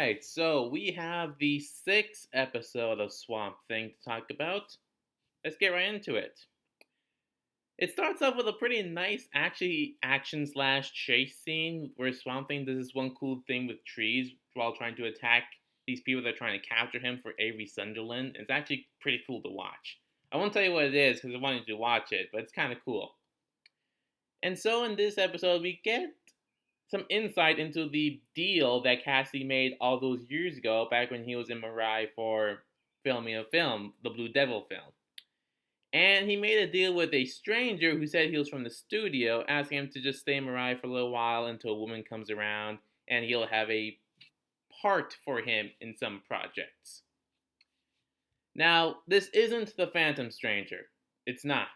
Alright, so we have the sixth episode of Swamp Thing to talk about. Let's get right into it. It starts off with a pretty nice actually action slash chase scene where Swamp Thing does this one cool thing with trees while trying to attack these people that are trying to capture him for Avery Sunderland. It's actually pretty cool to watch. I won't tell you what it is because I wanted you to watch it, but it's kind of cool. And so in this episode, we get some insight into the deal that Cassidy made all those years ago, back when he was in Mirai for filming a film, the Blue Devil film. And he made a deal with a stranger who said he was from the studio, asking him to just stay in Mirai for a little while until a woman comes around and he'll have a part for him in some projects. Now, this isn't the Phantom Stranger. It's not.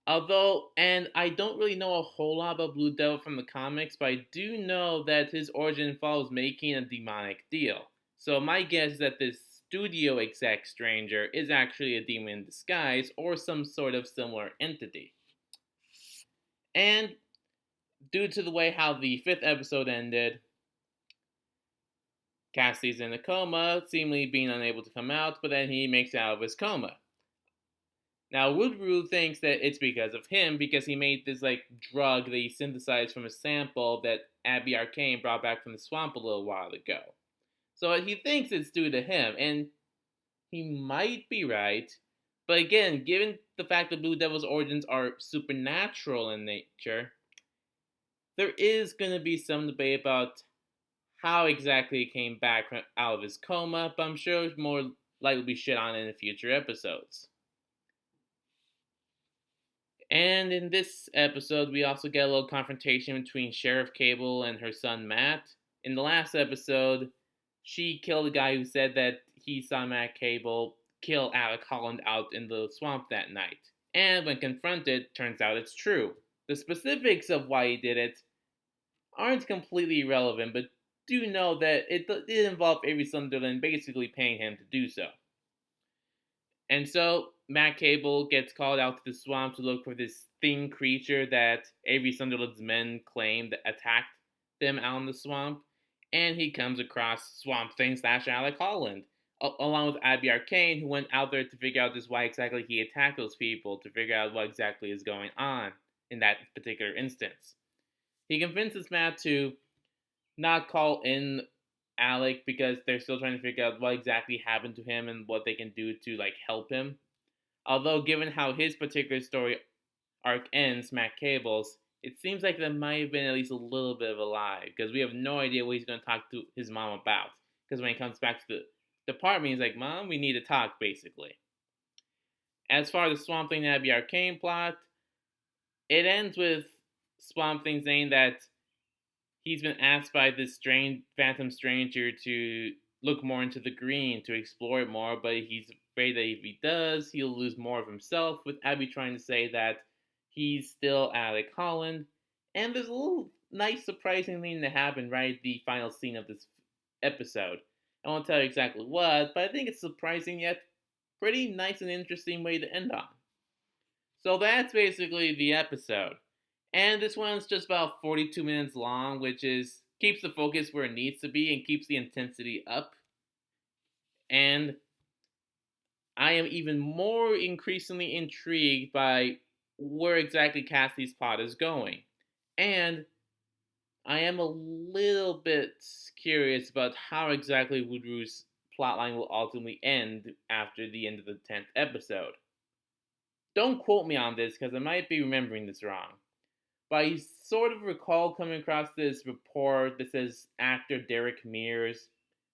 Although, and I don't really know a whole lot about Blue Devil from the comics, but I do know that his origin involves making a demonic deal. So my guess is that this studio exec stranger is actually a demon in disguise or some sort of similar entity. And due to the way how the fifth episode ended, Cassie's in a coma, seemingly being unable to come out, but then he makes it out of his coma. Now, Woodrue thinks that it's because of him, because he made this drug that he synthesized from a sample that Abby Arcane brought back from the swamp a little while ago. So he thinks it's due to him, and he might be right. But again, given the fact that Blue Devil's origins are supernatural in nature, there is going to be some debate about how exactly he came back out of his coma, but I'm sure more likely will be shit on in the future episodes. And in this episode, we also get a little confrontation between Sheriff Cable and her son Matt. In the last episode, she killed a guy who said that he saw Matt Cable kill Alec Holland out in the swamp that night. And when confronted, turns out it's true. The specifics of why he did it aren't completely irrelevant, but do know that it did involve Avery Sunderland basically paying him to do so. And so Matt Cable gets called out to the swamp to look for this thing creature that Avery Sunderland's men claim that attacked them out in the swamp. And he comes across Swamp Thing slash Alec Holland, along with Abby Arcane, who went out there to figure out just why exactly he attacked those people, to figure out what exactly is going on in that particular instance. He convinces Matt to not call in Alec because they're still trying to figure out what exactly happened to him and what they can do to help him. Although given how his particular story arc ends, Matt Cable's, it seems like there might have been at least a little bit of a lie because we have no idea what he's going to talk to his mom about. Because when he comes back to the department, he's like, "Mom, we need to talk," basically. As far as the Swamp Thing and Abby Arcane plot, it ends with Swamp Thing saying that he's been asked by this strange phantom stranger to look more into the green, to explore it more, but he's afraid that if he does, he'll lose more of himself, with Abby trying to say that he's still Alec Holland. And there's a little nice surprising thing that happened right at the final scene of this episode. I won't tell you exactly what, but I think it's surprising yet pretty nice and interesting way to end on. So that's basically the episode. And this one's just about 42 minutes long, which is keeps the focus where it needs to be and keeps the intensity up. And I am even more increasingly intrigued by where exactly Cassie's plot is going. And I am a little bit curious about how exactly Woodrue's plotline will ultimately end after the end of the 10th episode. Don't quote me on this because I might be remembering this wrong. But I sort of recall coming across this report that says actor Derek Mears,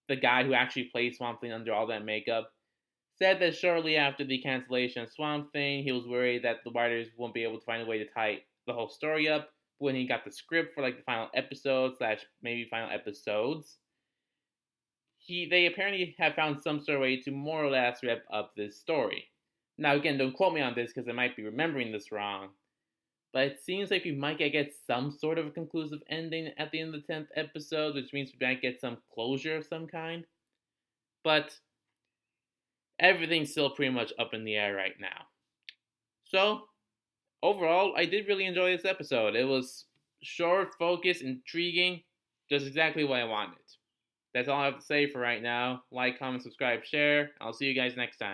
the guy who actually plays Swamp Thing under all that makeup, said that shortly after the cancellation of Swamp Thing, he was worried that the writers won't be able to find a way to tie the whole story up. When he got the script for the final episode slash maybe final episodes, they apparently have found some sort of way to more or less wrap up this story. Now again, don't quote me on this because I might be remembering this wrong, but it seems like we might get some sort of a conclusive ending at the end of the 10th episode, which means we might get some closure of some kind. But everything's still pretty much up in the air right now. So, overall, I did really enjoy this episode. It was short, focused, intriguing, just exactly what I wanted. That's all I have to say for right now. Like, comment, subscribe, share. I'll see you guys next time.